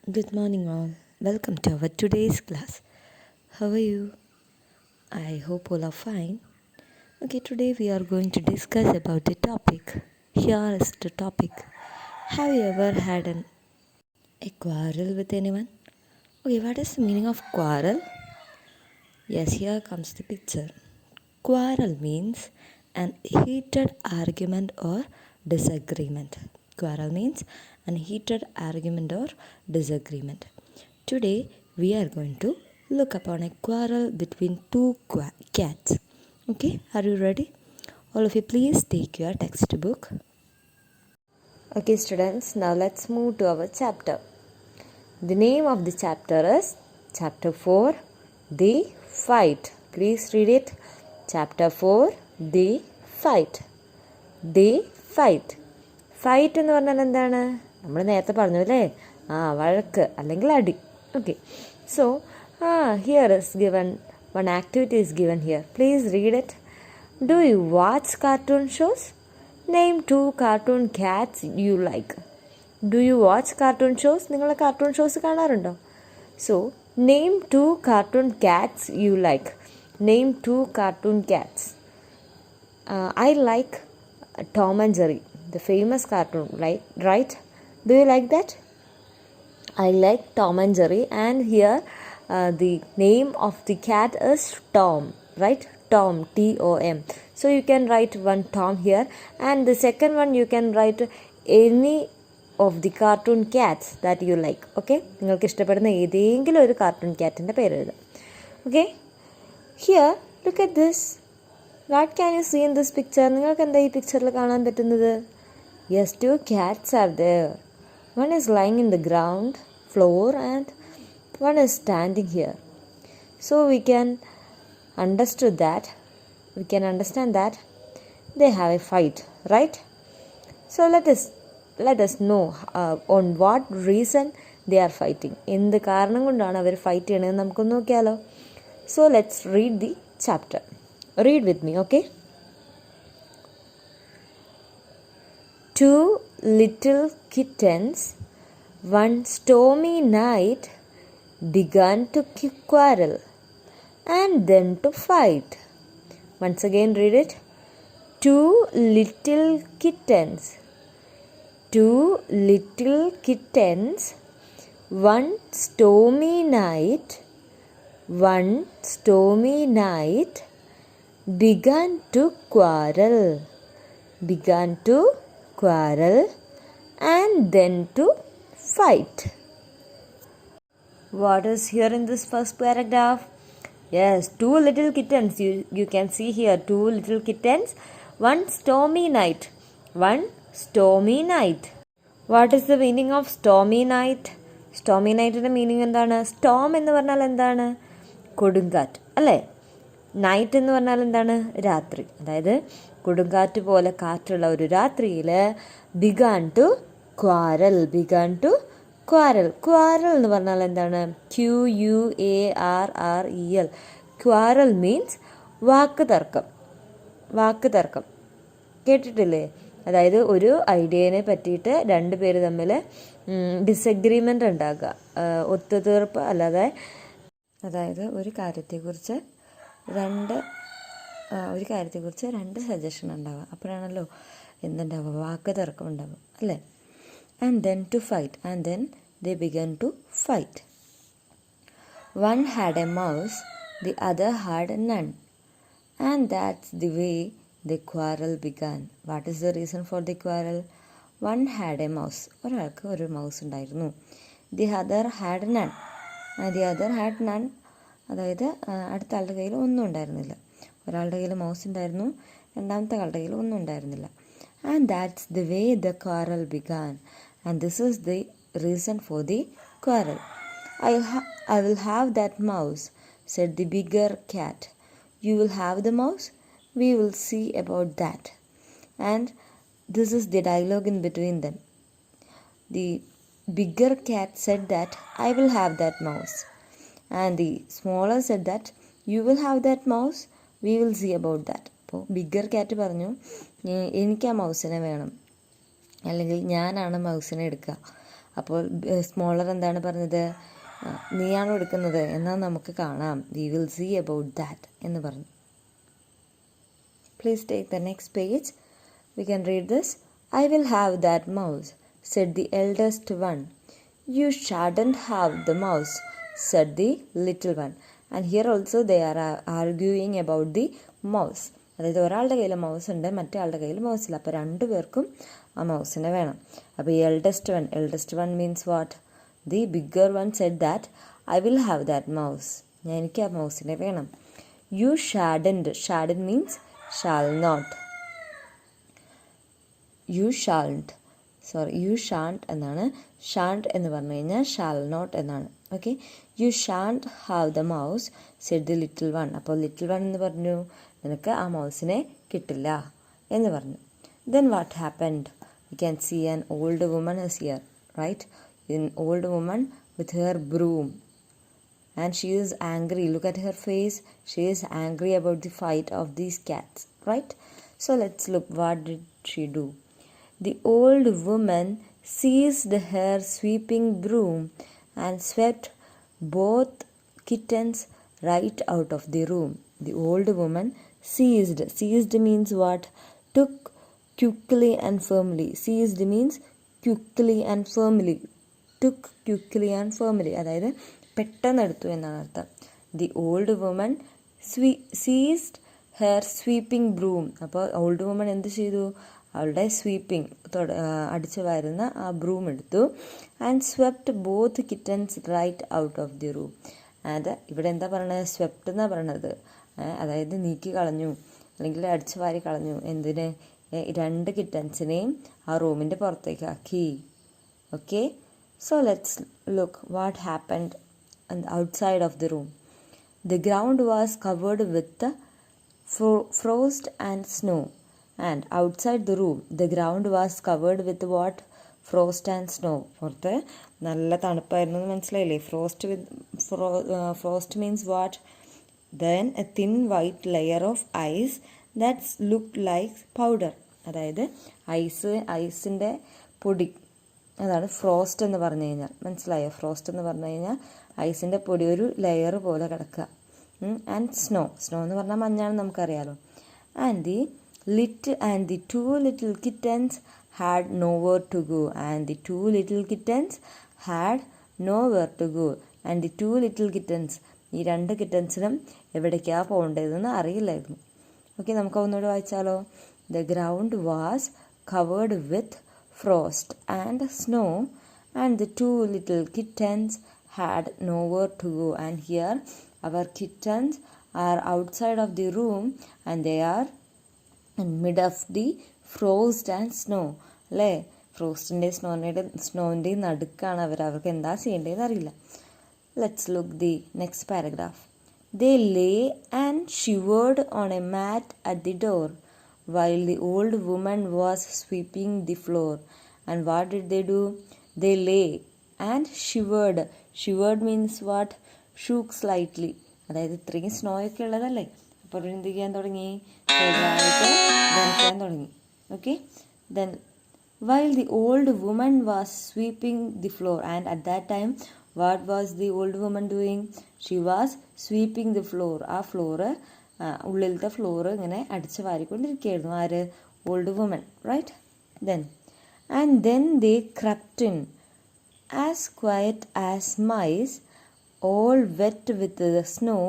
Good morning, all. Welcome to our today's class. How are you? I hope all are fine. Okay, today we are going to discuss about the topic. Here is the topic. Have you ever had a quarrel with anyone? Okay, what is the meaning of quarrel? Yes, here comes the picture. Quarrel means an heated argument or disagreement. Quarrel means an heated argument or disagreement. Today we are going to look upon a quarrel between two cats. Okay, are you ready? All of you, please take your textbook. Okay, students, now let's move to our chapter. The name of the chapter is Chapter 4, The Fight. Please read it. Chapter 4, The Fight. The Fight. Fight എന്ന് പറഞ്ഞാൽ എന്താണ്? നമ്മൾ നേരത്തെ പറഞ്ഞു അല്ലേ, വഴക്ക് അല്ലെങ്കിൽ അടി. Okay, so here is given one activity is given here. Please read it. Do you watch cartoon shows? Name 2 cartoon cats you like. Do you watch cartoon shows? നിങ്ങൾ കാർട്ടൂൺ ഷോസ് കാണാറുണ്ടോ? So name 2 cartoon cats you like. Name 2 cartoon cats. I like Tom and Jerry, the famous cartoon, right? Do you like that? I like Tom and Jerry, and here the name of the cat is Tom, right? Tom, Tom. So you can write one Tom here, and the second one you can write any of the cartoon cats that you like. Okay, നിങ്ങൾക്ക് ഇഷ്ടപ്പെടുന്ന ഏതെങ്കിലും ഒരു cartoon ക്യാറ്റിൻ്റെ പേര് എഴുതാം. Okay, here look at this. What can you see in this picture? നിങ്ങൾക്ക് എന്താ ഈ പിക്ചറിൽ കാണാൻ പറ്റുന്നത്? Yes, 2 cats are there. One is lying in the ground floor and one is standing here. So we can understand that they have a fight, right? So let us know on what reason they are fighting. എന്ത് കാരണം കൊണ്ടാണ് അവർ fight ചെയ്യണത് നമുക്കൊന്ന് നോക്കിയാലോ. So let's read the chapter. Read with me, okay? 2 little kittens one stormy night began to quarrel and then to fight. Once again, read it. 2 little kittens one stormy night began to quarrel and then to fight. What is here in this first paragraph? Yes, 2 little kittens. You can see here 2 little kittens. One stormy night. What is the meaning of stormy night? Stormy night ന്റെ meaning എന്താണ്? Storm എന്ന് പറഞ്ഞാൽ എന്താണ്? കൊടുങ്കാറ്റ് അല്ലേ? Night എന്ന് പറഞ്ഞാൽ എന്താണ്? രാത്രി. അതായത് കൊടുങ്കാറ്റ് പോലെ കാറ്റുള്ള ഒരു രാത്രിയിൽ ബിഗാൻ ടു ക്വാരൽ എന്ന് പറഞ്ഞാൽ എന്താണ്? QUARREL. ക്വാരൽ മീൻസ് വാക്ക് തർക്കം. കേട്ടിട്ടില്ലേ? അതായത് ഒരു ഐഡിയനെ പറ്റിയിട്ട് 2 പേര് തമ്മിൽ ഡിസഗ്രിമെൻ്റ് ഉണ്ടാക്കുക, ഒത്തുതീർപ്പ് അല്ലാതെ. അതായത് ഒരു കാര്യത്തെക്കുറിച്ച് 2 സജഷൻ ഉണ്ടാവുക. അപ്പോഴാണല്ലോ എന്തുണ്ടാവുക? വാക്ക് തർക്കം ഉണ്ടാവുക അല്ലേ? And then to fight. And then they began to fight. One had a mouse, the other had a none. And that's the way the quarrel began. What is the reason for the quarrel? One had a mouse. ഒരാൾക്ക് ഒരു mouse ഉണ്ടായിരുന്നു. The other had none. അതായത് അടുത്ത ആളുടെ കയ്യിൽ ഒന്നും ഉണ്ടായിരുന്നില്ല. ഒരാളുടെ കയ്യിൽ മൗസ് ഉണ്ടായിരുന്നു, രണ്ടാമത്തെ ആളുടെ കയ്യിൽ ഒന്നും ഉണ്ടായിരുന്നില്ല. And that's the way the quarrel began. And this is the reason for the quarrel. I will have that mouse, said the bigger cat. You will have the mouse? We will see about that. And this is the dialogue in between them. The bigger cat said that I will have that mouse. And the smaller said that you will have that mouse, we will see about that. അപ്പോൾ bigger cat പറഞ്ഞു, എനിക്ക് ആ മൗസിനെ വേണം, അല്ലെങ്കിൽ ഞാനാണ് മൗസിനെ എടുക്കുക. അപ്പോൾ സ്മോളർ എന്താണ് പറഞ്ഞത്? നീയാണോ എടുക്കുന്നത്? എന്നാൽ നമുക്ക് കാണാം. We will see about that എന്ന് പറഞ്ഞു. Please take the next page. We can read this. I will have that mouse, said the eldest one. You shouldn't have the mouse, said the little one. And here also they are arguing about the mouse. അതായത് ഒരാളുടെ കയ്യിൽ mouse ഉണ്ട്, മറ്റേ ആളുടെ കയ്യിൽ mouse ഇല്ല. അപ്പോൾ രണ്ടുപേർക്കും ആ മൗസിനെ വേണം. അപ്പോൾ ഈ eldest one means what? The bigger one said that I will have that mouse. എനിക്ക് ആ മൗസിനെ വേണം. You shan't means shall not. You shan't എന്നാണ്. shan't എന്ന് പറഞ്ഞു കഴിഞ്ഞാൽ shall not എന്നാണ്. Okay, you shan't have the mouse, said the little one. അപ്പോൾ ലിറ്റിൽ വൺ എന്ന് പറഞ്ഞു, നിനക്ക് ആ മൗസിനെ കിട്ടില്ല എന്ന് പറഞ്ഞു. Then what happened? You can see an old woman is here, right? An old woman with her broom. And she is angry. Look at her face. She is angry about the fight of these cats, right? So let's look. What did she do? The old woman seized her sweeping broom and swept both kittens right out of the room. The old woman seized means what? Took quickly and firmly. Seized means quickly and firmly. Took quickly and firmly. അതായത് പെട്ടെന്ന് എടുത്തു എന്നാണ് അർത്ഥം. The old woman seized her sweeping broom. അപ്പോൾ old woman എന്ത് ചെയ്തു? അവളുടെ sweeping അടിച്ചു വരുന്ന ആ ബ്രൂം എടുത്തു. And swept both kittens right out of the room. അത് ഇവിടെ എന്താ പറയണത്? സ്വെപ്റ്റ് എന്നാണ് പറയണത്. അതായത് നീക്കി കളഞ്ഞു, അല്ലെങ്കിൽ അടിച്ചു വാരി കളഞ്ഞു. എന്തിന്? രണ്ട് കിറ്റൻസിനെയും ആ റൂമിൻ്റെ പുറത്തേക്കാക്കി. Okay, so let's look what happened on the outside of the room. The ground was covered with the frost and snow. And outside the room, the ground was covered with what? Frost and snow. പുറത്ത് നല്ല തണുപ്പായിരുന്നു എന്ന് മനസ്സിലായില്ലേ? Frost means what? Then a thin white layer of ice that looked like powder. അതായത് ഐസിൻ്റെ പൊടി, അതാണ് frost എന്ന് പറഞ്ഞു കഴിഞ്ഞാൽ. മനസ്സിലായോ? ഫ്രോസ്റ്റ് എന്ന് പറഞ്ഞു കഴിഞ്ഞാൽ ഐസിൻ്റെ പൊടി ഒരു ലെയർ പോലെ കിടക്കുക. ആൻഡ് സ്നോ എന്ന് പറഞ്ഞാൽ മഞ്ഞാണ്, നമുക്കറിയാലോ. And the two little kittens had nowhere to go. And the two little kittens had nowhere to go. And the two little kittens, ഈ രണ്ട് കിറ്റൻസിനും എവിടേക്കാണ് പോകേണ്ടതെന്ന് അറിയില്ലായിരുന്നു. ഓക്കെ, നമുക്ക് ഒന്നുകൂടെ വായിച്ചാലോ. The ground was covered with frost and snow, and the two little kittens had nowhere to go. And here our kittens are outside of the room and they are in mid of the frost and snow. അല്ലേ? ഫ്രോസ്റ്റിൻ്റെ സ്നോൻ്റെ നടുക്കാണ് അവർക്ക് എന്താ ചെയ്യേണ്ടതെന്ന് അറിയില്ല. Let's look the next paragraph. They lay and shivered on a mat at the door while the old woman was sweeping the floor. And what did they do? They lay and shivered. Shivered means what? Shook slightly. അതായത് ഇത്രയും snow ഒക്കെ ഉള്ളതല്ലേ, അപ്പോൾ എന്ത് ചെയ്യാൻ തുടങ്ങി? ചെറുതായിട്ട് നനയ്ക്കാൻ തുടങ്ങി. Okay, then while the old woman was sweeping the floor, and at that time what was the old woman doing? She was sweeping the floor. ആ ഫ്ലോറ്, ഉള്ളിലത്തെ ഫ്ലോറ് ഇങ്ങനെ അടിച്ച് വാരിക്കൊണ്ടിരിക്കുകയായിരുന്നു. ആര്? Old woman, right? And then they crept in, as quiet as mice, all wet with the snow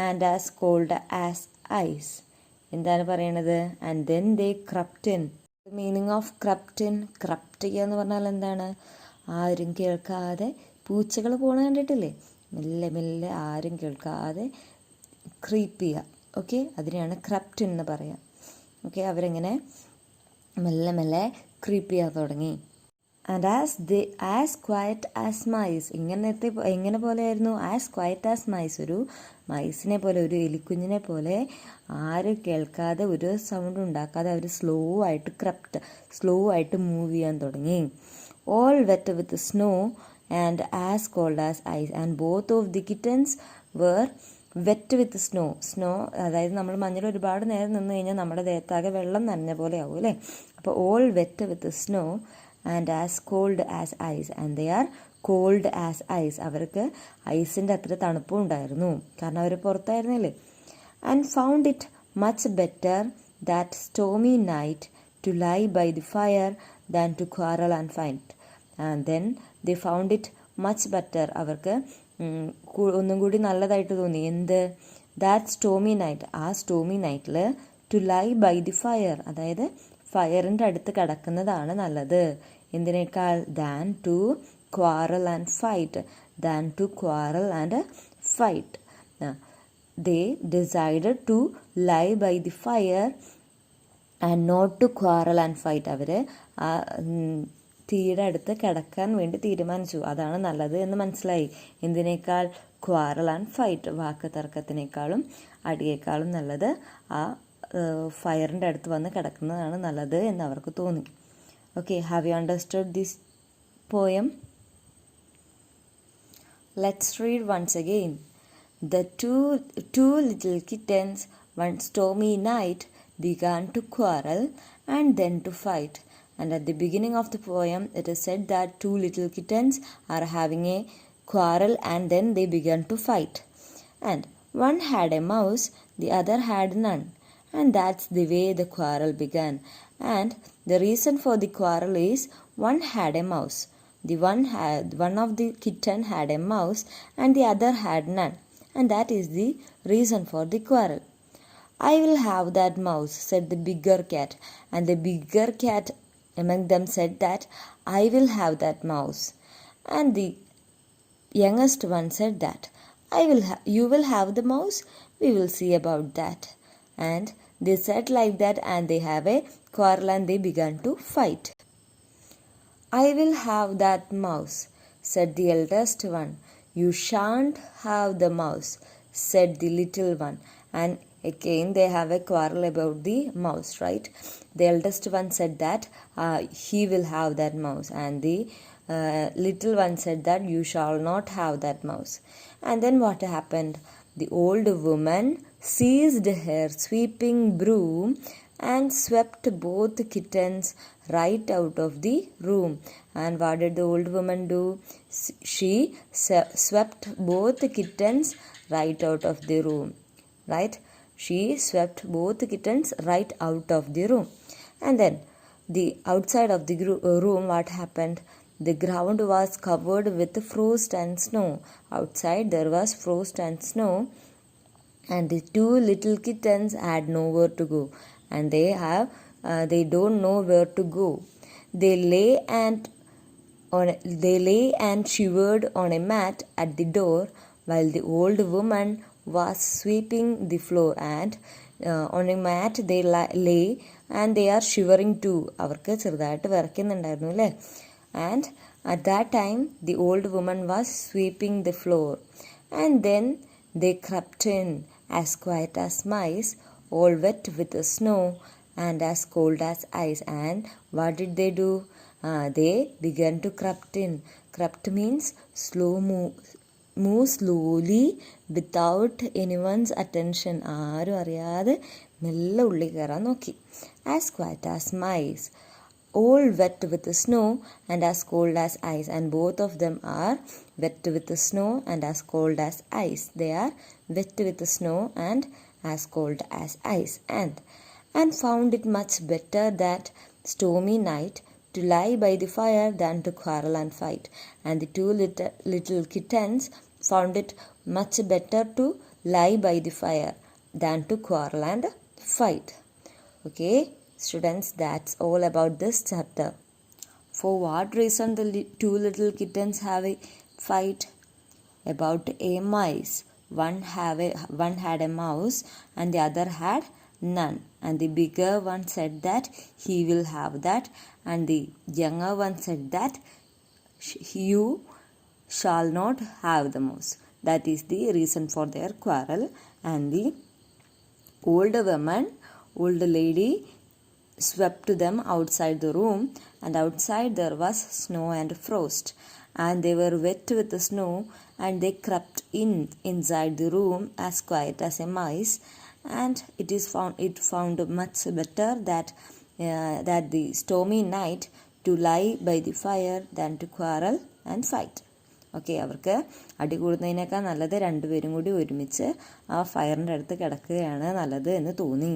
and as cold as ice. എന്താണ് പറയണത്? And then they crept in. The meaning of crept in, crept ചെയ്യുക എന്ന് പറഞ്ഞാൽ എന്താണ്? ആരും കേൾക്കാതെ പൂച്ചകൾ പോണ കണ്ടിട്ടില്ലേ? മെല്ലെ മെല്ലെ ആരും കേൾക്കാതെ ക്രീപ്പ് ചെയ്യുക. ഓക്കെ, അതിനെയാണ് crept in എന്ന് പറയുക. ഓക്കെ, അവരെങ്ങനെ മെല്ലെ മെല്ലെ ക്രീപ്പ് ചെയ്യാൻ തുടങ്ങി. And as quiet as mice. എങ്ങനെ പോലെയായിരുന്നു? As quiet as mice. ഒരു മൈസിനെ പോലെ, ഒരു എലിക്കുഞ്ഞിനെ പോലെ ആരും കേൾക്കാതെ, ഒരു സൗണ്ട് ഉണ്ടാക്കാതെ അവർ സ്ലോ ആയിട്ട് മൂവ് ചെയ്യാൻ തുടങ്ങി. All wet with snow and as cold as ice. And both of the kittens were wet with snow. അതായത് നമ്മൾ മഞ്ഞൾ ഒരുപാട് നേരം നിന്ന് കഴിഞ്ഞാൽ നമ്മുടെ ദേഹത്താകെ വെള്ളം നനഞ്ഞ പോലെ ആവും അല്ലേ? അപ്പോൾ all wet with snow and as cold as ice, and they are cold as ice. അവർക്ക് ഐസിൻ്റെ അത്ര തണുപ്പും ഉണ്ടായിരുന്നു, കാരണം അവർ പുറത്തായിരുന്നില്ലേ. And found it much better that stormy night to lie by the fire than to quarrel and fight. And then they found it much better. അവർക്ക് ഒന്നും കൂടി നല്ലതായിട്ട് തോന്നി. എന്ത്? ദാറ്റ് സ്റ്റോമി നൈറ്റ്, ആ സ്റ്റോമി നൈറ്റിൽ to lie by the fire, അതായത് ഫയറിൻ്റെ അടുത്ത് കിടക്കുന്നതാണ് നല്ലത്. എന്തിനേക്കാൾ? Than to quarrel and fight. Than to quarrel and fight. They decided to lie by the fire and not to quarrel and fight. അവർ ആ തീയുടെ അടുത്ത് കിടക്കാൻ വേണ്ടി തീരുമാനിച്ചു. അതാണ് നല്ലത് എന്ന് മനസ്സിലായി. എന്തിനേക്കാൾ? ക്വാറൽ ആൻഡ് ഫൈറ്റ്, വാക്ക് തർക്കത്തിനേക്കാളും അടിയേക്കാളും നല്ലത് ആ ഫയറിൻ്റെ അടുത്ത് വന്ന് കിടക്കുന്നതാണ് നല്ലത് എന്ന് അവർക്ക് തോന്നി. Okay, have you understood this poem? Let's read once again. The two little kittens one stormy night began to quarrel and then to fight. And at the beginning of the poem, it is said that two little kittens are having a quarrel and then they began to fight. And one had a mouse, the other had none. And that's the way the quarrel began. And the reason for the quarrel is one had a mouse. One of the kitten had a mouse and the other had none. And that is the reason for the quarrel. I will have that mouse, said the bigger cat. And the bigger cat among them said that I will have that mouse. And the youngest one said that you will have the mouse, we will see about that. And they said like that, and they have a quarrel and they began to fight. I will have that mouse, said the eldest one. You shan't have the mouse, said the little one. And again they have a quarrel about the mouse, right? The eldest one said that he will have that mouse, and the little one said that you shall not have that mouse. And then what happened? The old woman seized her sweeping broom and swept both kittens right out of the room. And what did the old woman do? She swept both kittens right out of the room, right? She swept both kittens right out of the room. And then the outside of the room, what happened? The ground was covered with frost and snow. Outside there was frost and snow, and the two little kittens had nowhere to go, and they don't know where to go. They lay and shivered on a mat at the door while the old woman was sweeping the floor. And on a mat they lay and they are shivering too. അവർക്ക് ചെറുതായിട്ട് വിറയ്ക്കുന്നുണ്ടായിരുന്നു അല്ലേ. And at that time the old woman was sweeping the floor. And then they crept in as quiet as mice, all wet with the snow and as cold as ice. And what did they do? They began to crept in. Crept means move slowly without anyone's attention. ആരും അറിയാതെ മെല്ലെ ഉള്ളിൽ കയറാൻ നോക്കി. As quiet as mice, all wet with the snow and as cold as ice. And both of them are wet with the snow and as cold as ice. They are wet with the snow and as cold as ice. And found it much better that stormy night to lie by the fire than to quarrel and fight. And the two little kittens found it much better to lie by the fire than to quarrel and fight. Okay, students, that's all about this chapter. For what reason the two little kittens have a fight? About a mice. One had a mouse and the other had none. And the bigger one said that he will have that, and the younger one said that you shall not have the mouse. That is the reason for their quarrel. And the old lady swept them outside the room, and outside there was snow and frost, and they were wet with the snow, and they crept inside the room as quiet as a mice. And it found much better that the stormy night to lie by the fire than to quarrel and fight. Okay, അവർക്ക് അടി കൂടുന്നതിനേക്കാൾ നല്ലത് രണ്ടുപേരും കൂടി ഒരുമിച്ച് ആ ഫയറിൻ്റെ അടുത്ത് കിടക്കുകയാണ് നല്ലത് എന്ന് തോന്നി.